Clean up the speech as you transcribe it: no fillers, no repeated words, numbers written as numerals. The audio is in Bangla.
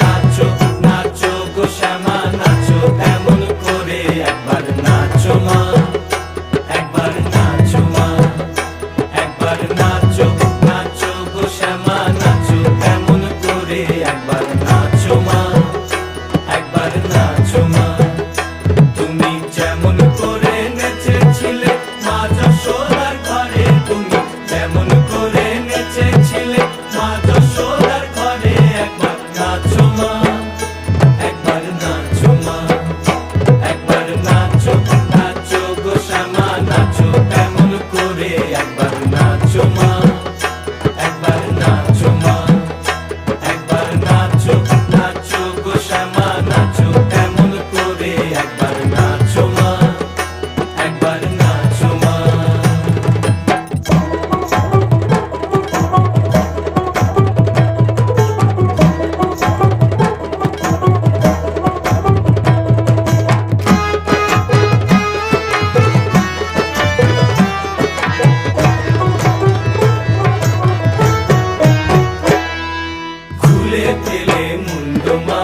নাচো নাচো গো শ্যামা নাচো এমন করে, একবার নাচো মা, একবার নাচো মা, একবার নাচো নাচো গো শ্যামা নাচো এমন করে, একবার নাচো মা, একবার নাচো মা। তুমি যেমন করে নেচেছিলে মা যশোদার ঘরে, তুমি যেমন করে নেচেছিলে মা যশোদার ঘরে, একবার নাচো মা, একবার নাচো মা, একবার নাচো নাচো গো শ্যামা নাচো এমন করে, একবার নাচো মা, একবার নাচো মা, একবার নাচো নাচো গো শ্যামা নাচো এমন করে, একবার নাচো মা, একবার নাচো মা। খুলে ফেলে মুন্ড মা